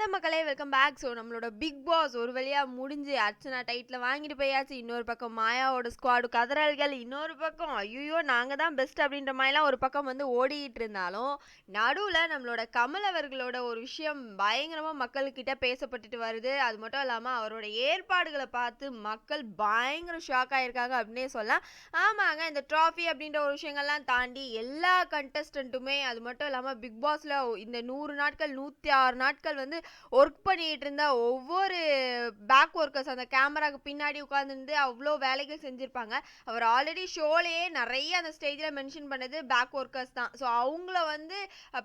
Hello மக்களே, welcome back. So நம்மளோட big pass ஒரு வழியாக முடிஞ்சு அர்ச்சனா டைட்டில் வாங்கிட்டு போயாச்சு. இன்னொரு பக்கம் மாயாவோட ஸ்குவாடு கதறல்கள், இன்னொரு பக்கம் ஐயோ நாங்கள் தான் பெஸ்ட் அப்படின்ற மாதிரிலாம் ஒரு பக்கம் வந்து ஓடிட்டு இருந்தாலும், நடுவில் நம்மளோட கமல் அவர்களோட ஒரு விஷயம் பயங்கரமாக மக்கள்கிட்ட பேசப்பட்டுட்டு வருது. அது மட்டும் இல்லாமல் அவரோட ஏற்பாடுகளை பார்த்து மக்கள் பயங்கர ஷாக் ஆகியிருக்காங்க அப்படின்னே சொல்லலாம். ஆமாங்க, இந்த ட்ராஃபி அப்படின்ற ஒரு விஷயங்கள்லாம் தாண்டி எல்லா கண்டஸ்டண்ட்டுமே, அது மட்டும் இல்லாமல் பிக் பாஸில் இந்த 100 நாட்கள் 106 நாட்கள் வந்து ஒர்க் பண்ணிட்டு இருந்த ஒவ்வொரு பேக் ஒர்க்கர்ஸ் அந்த கேமராக்கு பின்னாடி உட்கார்ந்துருந்து அவ்வளோ வேலைகள் செஞ்சுருப்பாங்க. அவர் ஆல்ரெடி ஷோலேயே நிறைய அந்த ஸ்டேஜில் மென்ஷன் பண்ணது பேக் ஒர்க்கர்ஸ் தான். ஸோ அவங்கள வந்து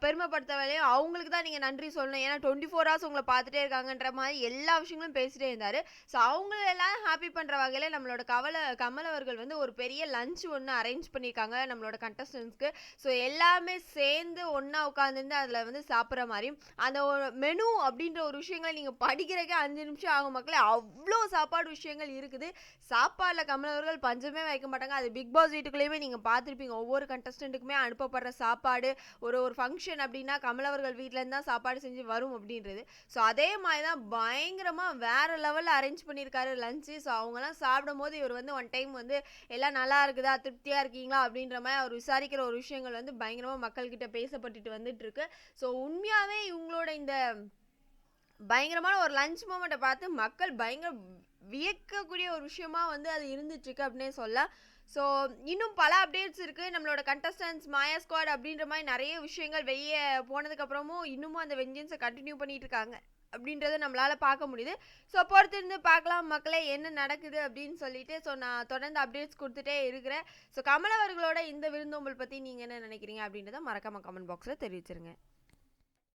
பெருமைப்படுத்த வேலையும் அவங்களுக்கு தான் நீங்கள் நன்றி சொல்லணும். ஏன்னா 24 ஹவர்ஸ் உங்களை பார்த்துட்டே இருக்காங்கன்ற மாதிரி எல்லா விஷயங்களும் பேசிட்டே இருந்தார். ஸோ அவங்களெல்லாம் ஹாப்பி பண்ணுற வகையில் நம்மளோட கமல் அவர்கள் வந்து ஒரு பெரிய லஞ்ச் ஒன்று அரேஞ்ச் பண்ணியிருக்காங்க நம்மளோட கண்டஸ்டன்ஸ்க்கு. ஸோ எல்லாமே சேர்ந்து ஒன்றா உட்காந்துருந்து அதில் வந்து சாப்பிட்ற மாதிரி அந்த ஒரு மெனு அப்படின்ற ஒரு விஷயங்களை நீங்கள் படிக்கிறக்கே 5 நிமிஷம் ஆகும் மக்களே. அவ்வளோ சாப்பாடு விஷயங்கள் இருக்குது. சாப்பாடில் கமல் அவர்கள் பஞ்சமே வைக்க மாட்டாங்க. அது பிக் பாஸ் வீட்டுக்குள்ளேயுமே நீங்கள் பார்த்துருப்பீங்க. ஒவ்வொரு கண்டஸ்டண்ட்டுக்குமே அனுப்பப்படுற சாப்பாடு ஒரு ஃபங்க்ஷன் அப்படின்னா கமல் அவர்கள் வீட்டிலேருந்து தான் சாப்பாடு செஞ்சு வரும் அப்படின்றது. ஸோ அதே மாதிரி தான் பயங்கரமாக வேறு லெவலில் அரேஞ்ச் பண்ணியிருக்காரு லஞ்சு. ஸோ அவங்கெல்லாம் சாப்பிடும் போது இவர் வந்து ஒன் டைம் வந்து எல்லாம் நல்லா இருக்குதா, திருப்தியாக இருக்கீங்களா அப்படின்ற மாதிரி அவர் விசாரிக்கிற ஒரு விஷயங்கள் வந்து பயங்கரமாக மக்கள்கிட்ட பேசப்பட்டுட்டு வந்துட்டு இருக்கு. ஸோ உண்மையாகவே இவங்களோட இந்த பயங்கரமான ஒரு லஞ்ச் மூமெண்ட்டை பார்த்து மக்கள் பயங்கர வியக்கக்கூடிய ஒரு விஷயமா வந்து அது இருந்துட்டுருக்கு அப்படின்னே சொல்லலாம். ஸோ இன்னும் பல அப்டேட்ஸ் இருக்குது. நம்மளோட கண்டஸ்டன்ஸ் மாயா ஸ்குவாட் அப்படின்ற மாதிரி நிறைய விஷயங்கள் வெளியே போனதுக்கப்புறமும் இன்னமும் அந்த வெஞ்சன்ஸை கண்டினியூ பண்ணிட்டு இருக்காங்க அப்படின்றத நம்மளால் பார்க்க முடியுது. ஸோ பொறுத்திருந்து பார்க்கலாம் மக்களே என்ன நடக்குது அப்படின்னு சொல்லிட்டு. ஸோ நான் தொடர்ந்து அப்டேட்ஸ் கொடுத்துட்டே இருக்கிறேன். ஸோ கமல் அவர்களோட இந்த விருந்தோம்பல் பற்றி நீங்கள் என்ன நினைக்கிறீங்க அப்படின்றத மறக்காம கமெண்ட் பாக்ஸில் தெரிவிச்சிருங்க.